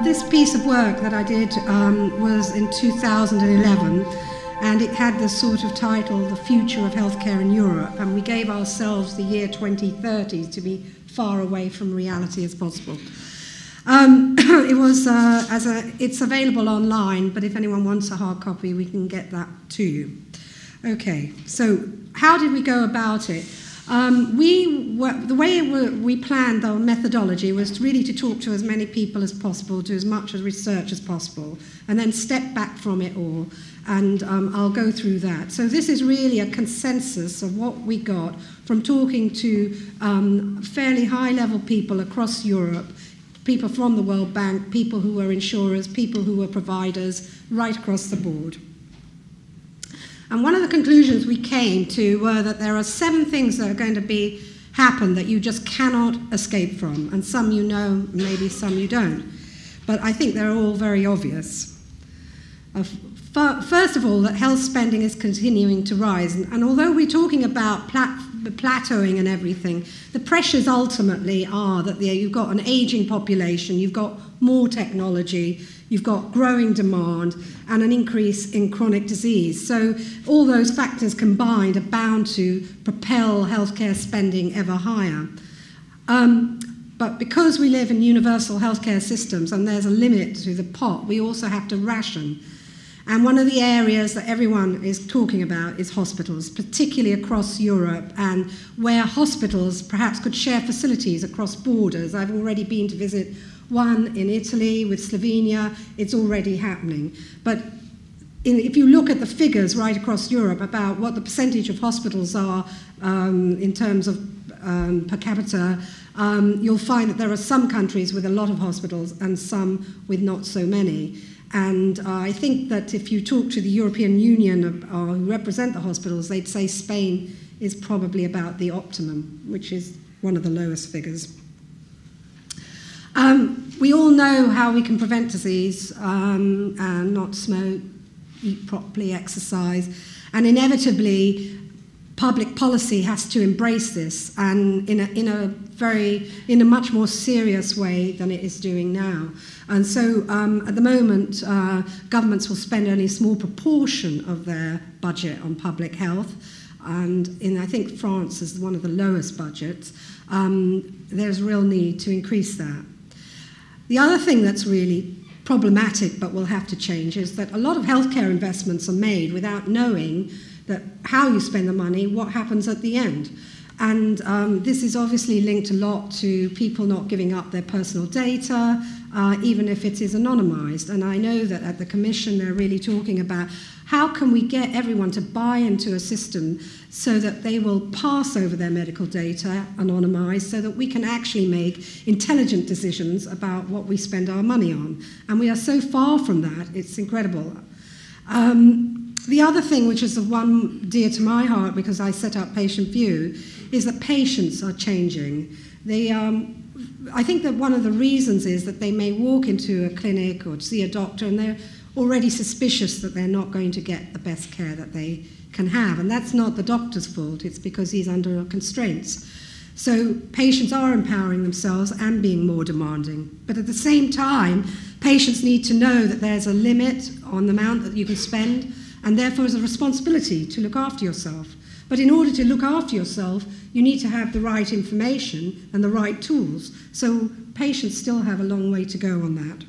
This piece of work that I did was in 2011, and it had the sort of title, The Future of Healthcare in Europe, and we gave ourselves the year 2030 to be far away from reality as possible. It's available online, but if anyone wants a hard copy, we can get that to you. Okay, so how did we go about it? The way we planned our methodology was really to talk to as many people as possible, do as much research as possible, and then step back from it all. And I'll go through that. So this is really a consensus of what we got from talking to fairly high-level people across Europe, people from the World Bank, people who were insurers, people who were providers, right across the board. And one of the conclusions we came to were that there are 7 things that are going to happen that you just cannot escape from. And some you know, maybe some you don't. But I think they're all very obvious. First of all, that health spending is continuing to rise. And although we're talking about plateauing and everything, the pressures ultimately are that you've got an aging population, you've got more technology, you've got growing demand, and an increase in chronic disease. So all those factors combined are bound to propel healthcare spending ever higher. But because we live in universal healthcare systems and there's a limit to the pot, we also have to ration. And one of the areas that everyone is talking about is hospitals, particularly across Europe, and where hospitals perhaps could share facilities across borders. I've already been to visit one in Italy with Slovenia. It's already happening. But if you look at the figures right across Europe about what the percentage of hospitals are in terms of per capita, you'll find that there are some countries with a lot of hospitals and some with not so many. And I think that if you talk to the European Union who represent the hospitals, they'd say Spain is probably about the optimum, which is one of the lowest figures. We all know how we can prevent disease, and not smoke, eat properly, exercise, and inevitably public policy has to embrace this, and in a much more serious way than it is doing now. And so at the moment, governments will spend only a small proportion of their budget on public health. And I think France is one of the lowest budgets. There's a real need to increase that. The other thing that's really problematic but will have to change is that a lot of healthcare investments are made without knowing that how you spend the money, what happens at the end. And this is obviously linked a lot to people not giving up their personal data, even if it is anonymized. And I know that at the Commission they're really talking about how can we get everyone to buy into a system so that they will pass over their medical data anonymized so that we can actually make intelligent decisions about what we spend our money on. And we are so far from that, it's incredible. The other thing, which is the one dear to my heart because I set up Patient View, is that patients are changing. I think that one of the reasons is that they may walk into a clinic or see a doctor and they're already suspicious that they're not going to get the best care that they can have. And that's not the doctor's fault, it's because he's under constraints. So patients are empowering themselves and being more demanding. But at the same time, patients need to know that there's a limit on the amount that you can spend, and therefore there's a responsibility to look after yourself. But in order to look after yourself, you need to have the right information and the right tools. So patients still have a long way to go on that.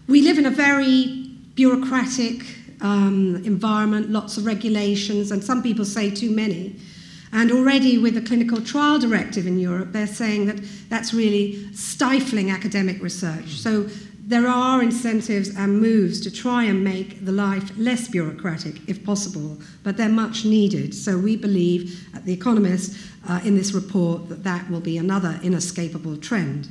We live in a very bureaucratic environment, lots of regulations, and some people say too many. And already with the clinical trial directive in Europe, they're saying that that's really stifling academic research. So there are incentives and moves to try and make the life less bureaucratic, if possible, but they're much needed. So we believe at The Economist in this report that that will be another inescapable trend.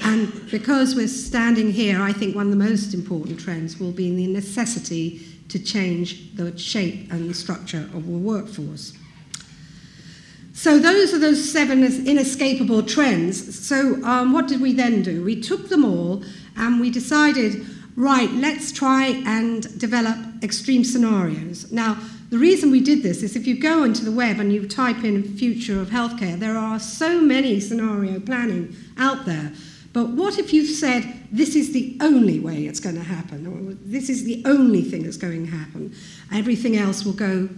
And because we're standing here, I think one of the most important trends will be the necessity to change the shape and the structure of the workforce. So those are those 7 inescapable trends. So what did we then do? We took them all and we decided, right, let's try and develop extreme scenarios. Now, the reason we did this is if you go into the web and you type in future of healthcare, there are so many scenario planning out there. But what if you've said, this is the only way it's going to happen, or this is the only thing that's going to happen, everything else will go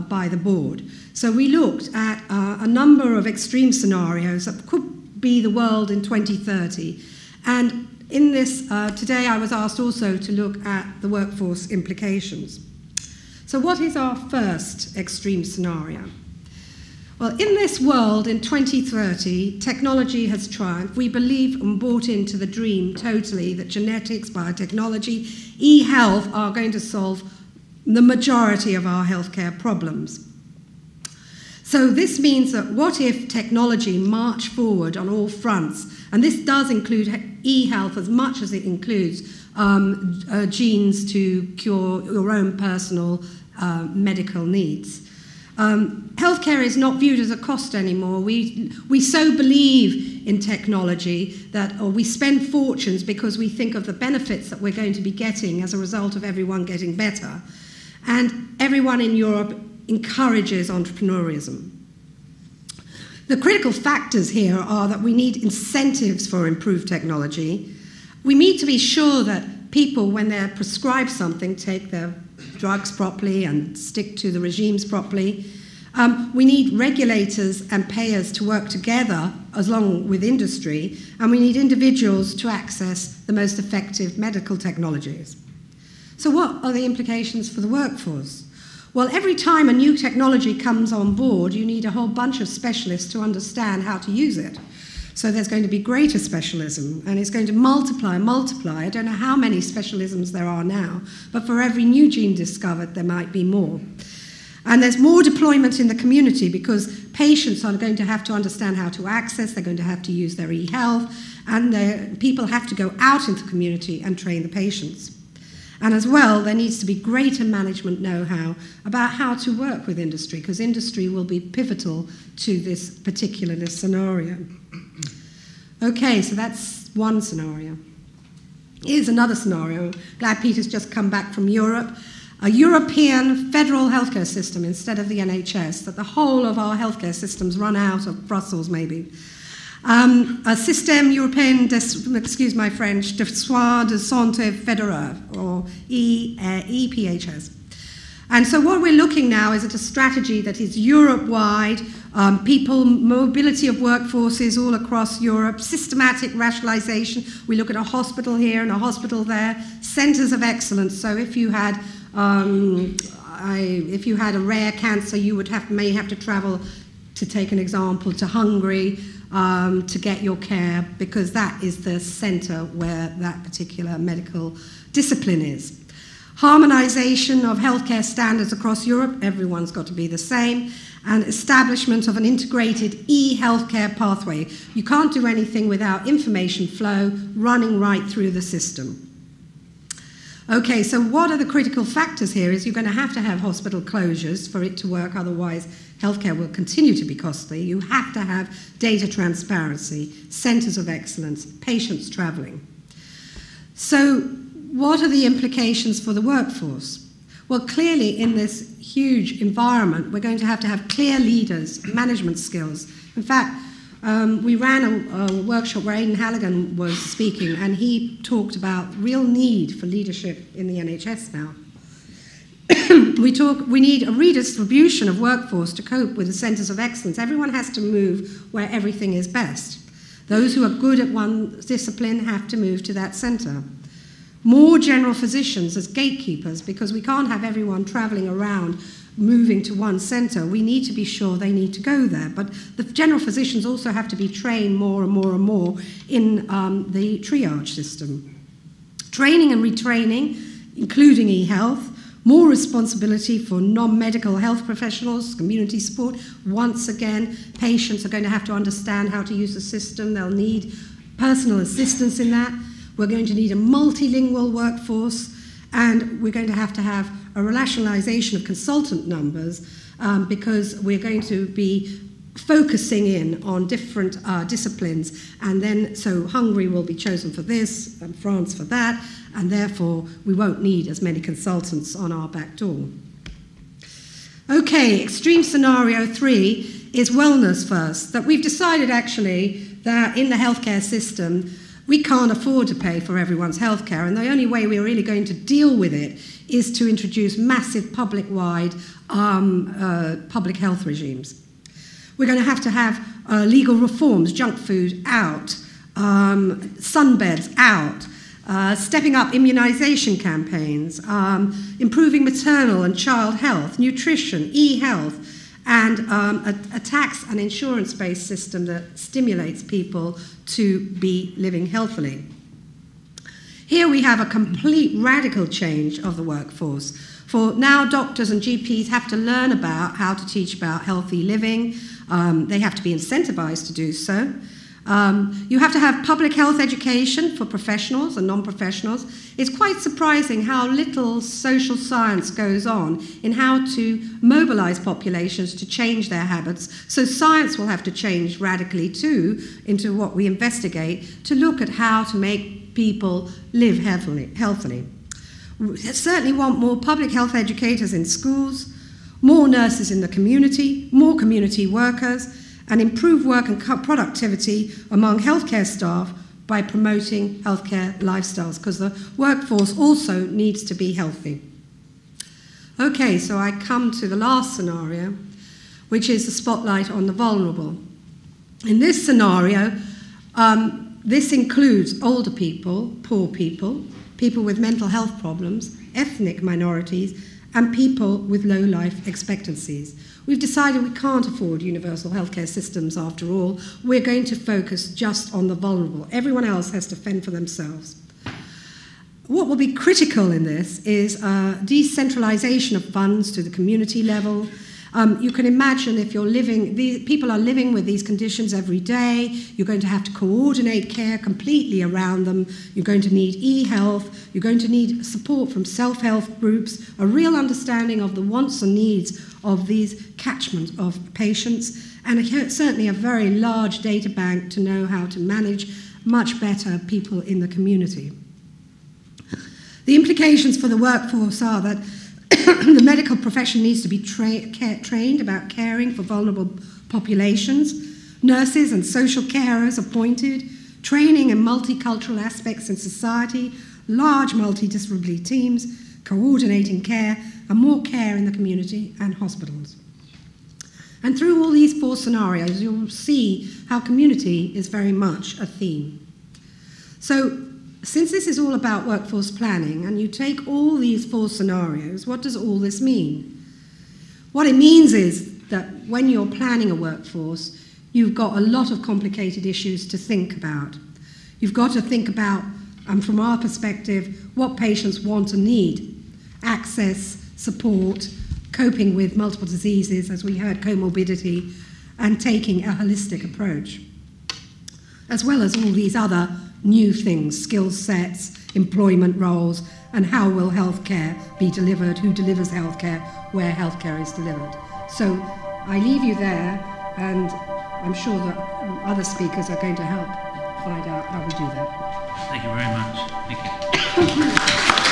by the board? So we looked at a number of extreme scenarios that could be the world in 2030. And in this, today I was asked also to look at the workforce implications. So what is our first extreme scenario? Well, in this world, in 2030, technology has triumphed. We believe and bought into the dream totally that genetics, biotechnology, e-health are going to solve the majority of our healthcare problems. So this means that what if technology marched forward on all fronts? And this does include e-health as much as it includes genes to cure your own personal medical needs. Healthcare is not viewed as a cost anymore. We so believe in technology that, or we spend fortunes because we think of the benefits that we're going to be getting as a result of everyone getting better. And everyone in Europe encourages entrepreneurism. The critical factors here are that we need incentives for improved technology. We need to be sure that people, when they're prescribed something, take their drugs properly and stick to the regimes properly. We need regulators and payers to work together along with industry, and we need individuals to access the most effective medical technologies. So what are the implications for the workforce? Well, every time a new technology comes on board, you need a whole bunch of specialists to understand how to use it. So there's going to be greater specialism, and it's going to multiply and multiply. I don't know how many specialisms there are now, but for every new gene discovered, there might be more. And there's more deployment in the community because patients are going to have to understand how to access, they're going to have to use their e-health, and people have to go out into the community and train the patients. And as well, there needs to be greater management know-how about how to work with industry, because industry will be pivotal to this particular scenario. Okay, so that's one scenario. Here's another scenario. Glad Peter's just come back from Europe. A European federal healthcare system instead of the NHS, that the whole of our healthcare systems run out of Brussels, maybe. A système européen, excuse my French, de soins de santé fédéraux, or EPHS. And so what we're looking now is at a strategy that is Europe-wide, mobility of workforces all across Europe, systematic rationalization. We look at a hospital here and a hospital there, centers of excellence. So if you had a rare cancer, you may have to travel, to take an example, to Hungary to get your care, because that is the center where that particular medical discipline is. Harmonization of healthcare standards across Europe, everyone's got to be the same, and establishment of an integrated e-healthcare pathway. You can't do anything without information flow running right through the system. Okay, so what are the critical factors here is you're going to have hospital closures for it to work, otherwise healthcare will continue to be costly. You have to have data transparency, centers of excellence, patients traveling. So what are the implications for the workforce? Well, clearly in this huge environment, we're going to have clear leaders, management skills. In fact, we ran a workshop where Aidan Halligan was speaking, and he talked about real need for leadership in the NHS now. We need a redistribution of workforce to cope with the centres of excellence. Everyone has to move where everything is best. Those who are good at one discipline have to move to that centre. More general physicians as gatekeepers, because we can't have everyone travelling around moving to one centre. We need to be sure they need to go there. But the general physicians also have to be trained more and more and more in the triage system. Training and retraining, including e-health. More responsibility for non-medical health professionals, community support. Once again, patients are going to have to understand how to use the system. They'll need personal assistance in that. We're going to need a multilingual workforce, and we're going to have a rationalization of consultant numbers because we're going to be focusing in on different disciplines, and then so Hungary will be chosen for this and France for that, and therefore we won't need as many consultants on our back door. Okay, extreme scenario 3 is wellness first, that we've decided actually that in the healthcare system, We can't afford to pay for everyone's healthcare, and the only way we're really going to deal with it is to introduce massive public-wide public health regimes. We're going to have legal reforms, junk food out, sunbeds out, stepping up immunisation campaigns, improving maternal and child health, nutrition, e-health, and a tax and insurance-based system that stimulates people to be living healthily. Here we have a complete radical change of the workforce. For now, doctors and GPs have to learn about how to teach about healthy living. They have to be incentivized to do so. You have to have public health education for professionals and non-professionals. It's quite surprising how little social science goes on in how to mobilize populations to change their habits. So science will have to change radically too into what we investigate to look at how to make people live healthily. We certainly want more public health educators in schools, more nurses in the community, more community workers, and improve work and productivity among healthcare staff by promoting healthcare lifestyles, because the workforce also needs to be healthy. Okay, so I come to the last scenario, which is the spotlight on the vulnerable. In this scenario, this includes older people, poor people, people with mental health problems, ethnic minorities, and people with low life expectancies. We've decided we can't afford universal healthcare systems after all. We're going to focus just on the vulnerable. Everyone else has to fend for themselves. What will be critical in this is decentralization of funds to the community level. You can imagine if people are living with these conditions every day, you're going to have to coordinate care completely around them. You're going to need e-health. You're going to need support from self-help groups, a real understanding of the wants and needs of these catchment of patients, and certainly a very large data bank to know how to manage much better people in the community. The implications for the workforce are that the medical profession needs to be trained about caring for vulnerable populations, nurses and social carers appointed, training in multicultural aspects in society, large multidisciplinary teams, coordinating care, and more care in the community and hospitals. And through all these four scenarios, you'll see how community is very much a theme. So, since this is all about workforce planning, and you take all these four scenarios, what does all this mean? What it means is that when you're planning a workforce, you've got a lot of complicated issues to think about. You've got to think about, from our perspective, what patients want and need: access, support, coping with multiple diseases, as we heard, comorbidity, and taking a holistic approach, as well as all these other new things, skill sets, employment roles, and how will healthcare be delivered, who delivers healthcare, where healthcare is delivered. So I leave you there, and I'm sure that other speakers are going to help find out how we do that. Thank you very much. Thank you.